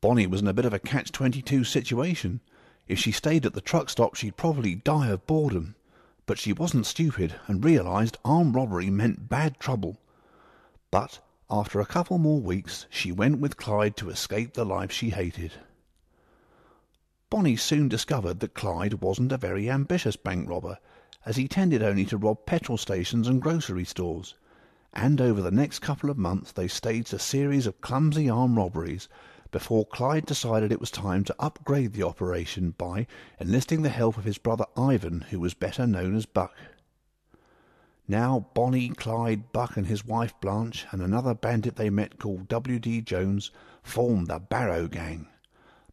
Bonnie was in a bit of a catch-22 situation. If she stayed at the truck stop, she'd probably die of boredom. But she wasn't stupid and realised armed robbery meant bad trouble. But after a couple more weeks, she went with Clyde to escape the life she hated. Bonnie soon discovered that Clyde wasn't a very ambitious bank robber, as he tended only to rob petrol stations and grocery stores. And over the next couple of months they staged a series of clumsy armed robberies before Clyde decided it was time to upgrade the operation by enlisting the help of his brother Ivan, who was better known as Buck. Now Bonnie, Clyde, Buck and his wife Blanche and another bandit they met called W.D. Jones formed the Barrow Gang.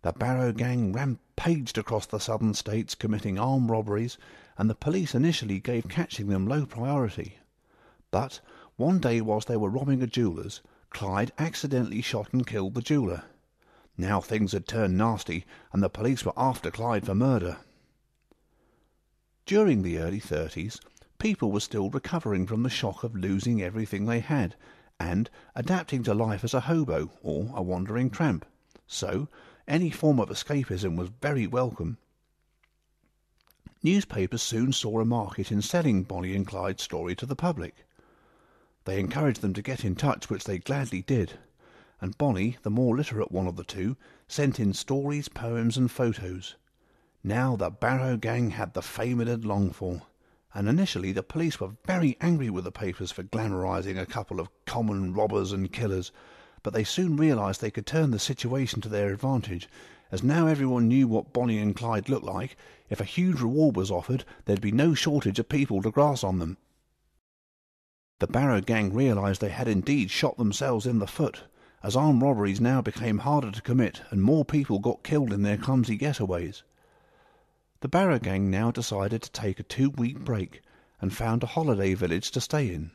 The Barrow Gang rampaged across the southern states committing armed robberies, and the police initially gave catching them low priority. But one day whilst they were robbing a jeweller's, Clyde accidentally shot and killed the jeweller. Now things had turned nasty, and the police were after Clyde for murder. During the early 30s, people were still recovering from the shock of losing everything they had, and adapting to life as a hobo or a wandering tramp. So any form of escapism was very welcome. Newspapers soon saw a market in selling Bonnie and Clyde's story to the public. They encouraged them to get in touch, which they gladly did, and Bonnie, the more literate one of the two, sent in stories, poems and photos. Now the Barrow Gang had the fame it had longed for, and initially the police were very angry with the papers for glamorising a couple of common robbers and killers, but they soon realised they could turn the situation to their advantage, as now everyone knew what Bonnie and Clyde looked like. If a huge reward was offered, there'd be no shortage of people to grass on them. The Barrow Gang realised they had indeed shot themselves in the foot, as armed robberies now became harder to commit and more people got killed in their clumsy getaways. The Barrow Gang now decided to take a 2-week break and found a holiday village to stay in.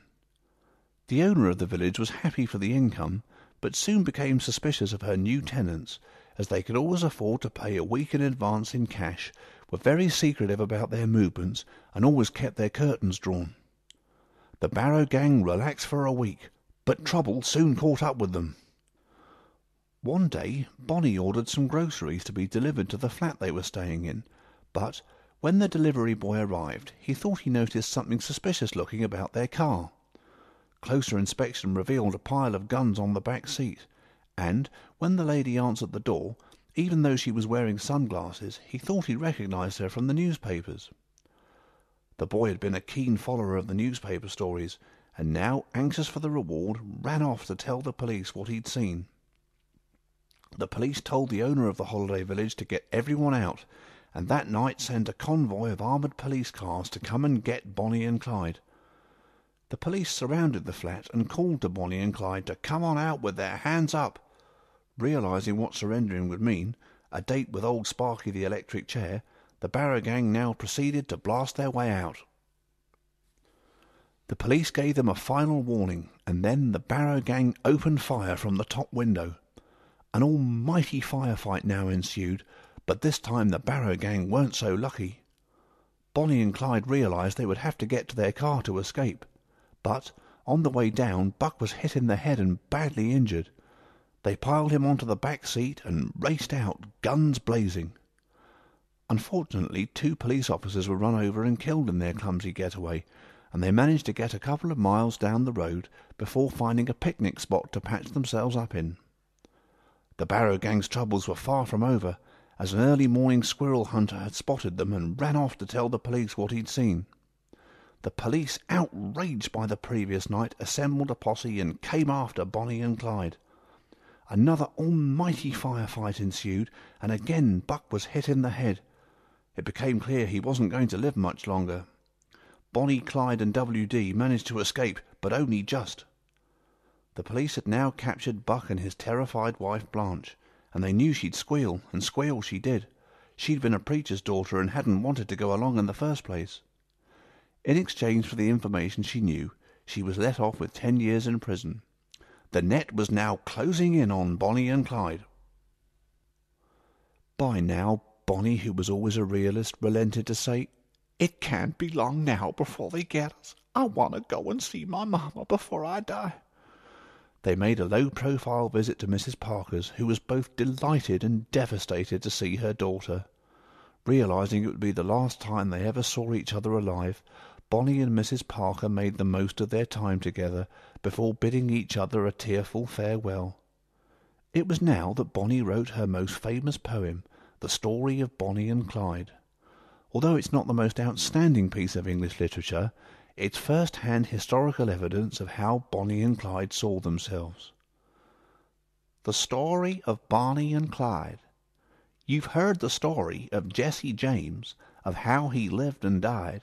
The owner of the village was happy for the income, but soon became suspicious of her new tenants, as they could always afford to pay a week in advance in cash, were very secretive about their movements, and always kept their curtains drawn. The Barrow Gang relaxed for a week, but trouble soon caught up with them. One day Bonnie ordered some groceries to be delivered to the flat they were staying in, but when the delivery boy arrived, he thought he noticed something suspicious looking about their car. Closer inspection revealed a pile of guns on the back seat, and when the lady answered the door, even though she was wearing sunglasses, he thought he recognised her from the newspapers. The boy had been a keen follower of the newspaper stories, and now, anxious for the reward, ran off to tell the police what he'd seen. The police told the owner of the holiday village to get everyone out, and that night sent a convoy of armoured police cars to come and get Bonnie and Clyde. The police surrounded the flat and called to Bonnie and Clyde to come on out with their hands up. Realising what surrendering would mean, a date with old Sparky the electric chair, the Barrow Gang now proceeded to blast their way out. The police gave them a final warning, and then the Barrow Gang opened fire from the top window. An almighty firefight now ensued, but this time the Barrow Gang weren't so lucky. Bonnie and Clyde realised they would have to get to their car to escape, but on the way down Buck was hit in the head and badly injured. They piled him onto the back seat and raced out, guns blazing. Unfortunately, 2 police officers were run over and killed in their clumsy getaway, and they managed to get a couple of miles down the road before finding a picnic spot to patch themselves up in. The Barrow Gang's troubles were far from over, as an early morning squirrel hunter had spotted them and ran off to tell the police what he'd seen. The police, outraged by the previous night, assembled a posse and came after Bonnie and Clyde. Another almighty firefight ensued, and again Buck was hit in the head. It became clear he wasn't going to live much longer. Bonnie, Clyde and W.D. managed to escape, but only just. The police had now captured Buck and his terrified wife Blanche, and they knew she'd squeal, and squeal she did. She'd been a preacher's daughter and hadn't wanted to go along in the first place. In exchange for the information she knew, she was let off with 10 years in prison. The net was now closing in on Bonnie and Clyde. By now, Bonnie, who was always a realist, relented to say, "It can't be long now before they get us. I want to go and see my mamma before I die." They made a low-profile visit to Mrs. Parker's, who was both delighted and devastated to see her daughter. Realizing it would be the last time they ever saw each other alive, Bonnie and Mrs. Parker made the most of their time together before bidding each other a tearful farewell. It was now that Bonnie wrote her most famous poem, The Story of Bonnie and Clyde. Although it's not the most outstanding piece of English literature, it's first-hand historical evidence of how Bonnie and Clyde saw themselves. The Story of Bonnie and Clyde. You've heard the story of Jesse James, of how he lived and died,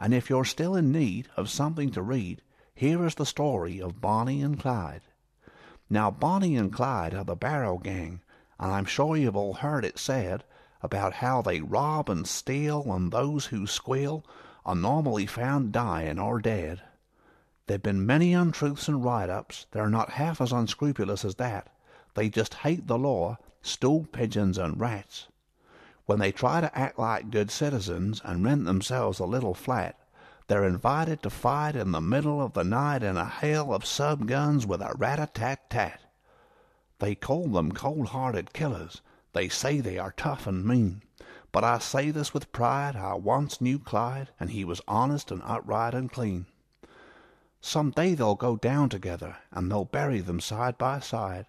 and if you're still in need of something to read, here is the story of Bonnie and Clyde. Now Bonnie and Clyde are the Barrow Gang, and I'm sure you've all heard it said about how they rob and steal, and those who squeal are normally found dying or dead. There've been many untruths and write-ups that are not half as unscrupulous as that. They just hate the law, stool pigeons and rats. When they try to act like good citizens and rent themselves a little flat, they're invited to fight in the middle of the night in a hail of sub-guns with a rat-a-tat-tat. They call them cold-hearted killers. They say they are tough and mean. But I say this with pride, I once knew Clyde, and he was honest and upright and clean. Some day they'll go down together, and they'll bury them side by side.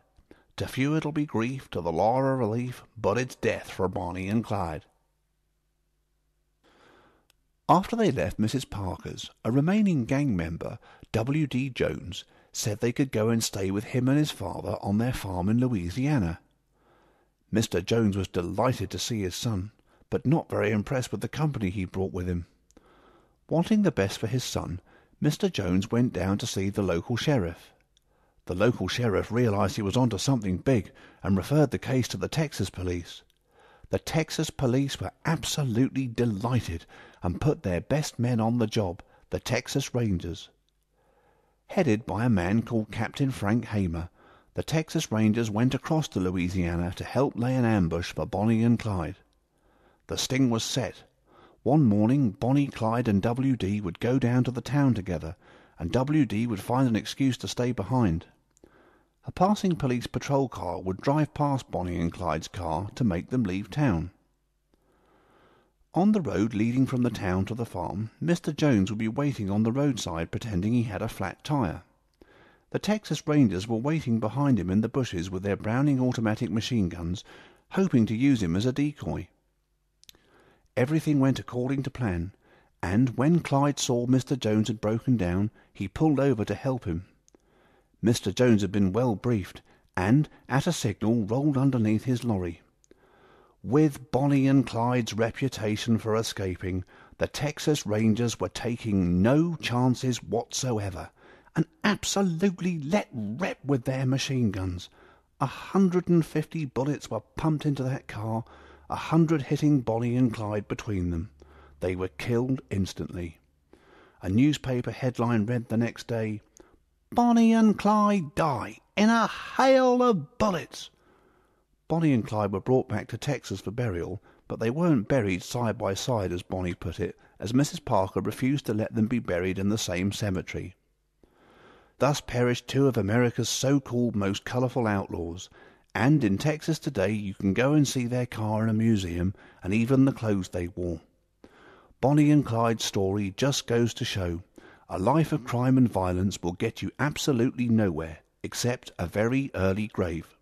To few it'll be grief, to the law a relief, but it's death for Bonnie and Clyde. After they left Mrs. Parker's, a remaining gang member, W.D. Jones, said they could go and stay with him and his father on their farm in Louisiana. Mr. Jones was delighted to see his son, but not very impressed with the company he brought with him. Wanting the best for his son, Mr. Jones went down to see the local sheriff. The local sheriff realized he was onto something big and referred the case to the Texas police. The Texas police were absolutely delighted and put their best men on the job, the Texas Rangers. Headed by a man called Captain Frank Hamer, the Texas Rangers went across to Louisiana to help lay an ambush for Bonnie and Clyde. The sting was set. One morning Bonnie, Clyde and W.D. would go down to the town together, and W.D. would find an excuse to stay behind. A passing police patrol car would drive past Bonnie and Clyde's car to make them leave town. On the road leading from the town to the farm, Mr. Jones would be waiting on the roadside pretending he had a flat tire. The Texas Rangers were waiting behind him in the bushes with their Browning automatic machine guns, hoping to use him as a decoy. Everything went according to plan, and when Clyde saw Mr. Jones had broken down, he pulled over to help him. Mr. Jones had been well briefed, and, at a signal, rolled underneath his lorry. With Bonnie and Clyde's reputation for escaping, the Texas Rangers were taking no chances whatsoever, and absolutely let rip with their machine guns. 150 bullets were pumped into that car, 100 hitting Bonnie and Clyde between them. They were killed instantly. A newspaper headline read the next day, "Bonnie and Clyde die in a hail of bullets." Bonnie and Clyde were brought back to Texas for burial, but they weren't buried side by side, as Bonnie put it, as Mrs. Parker refused to let them be buried in the same cemetery. Thus perished two of America's so-called most colourful outlaws, and in Texas today you can go and see their car in a museum, and even the clothes they wore. Bonnie and Clyde's story just goes to show, a life of crime and violence will get you absolutely nowhere, except a very early grave.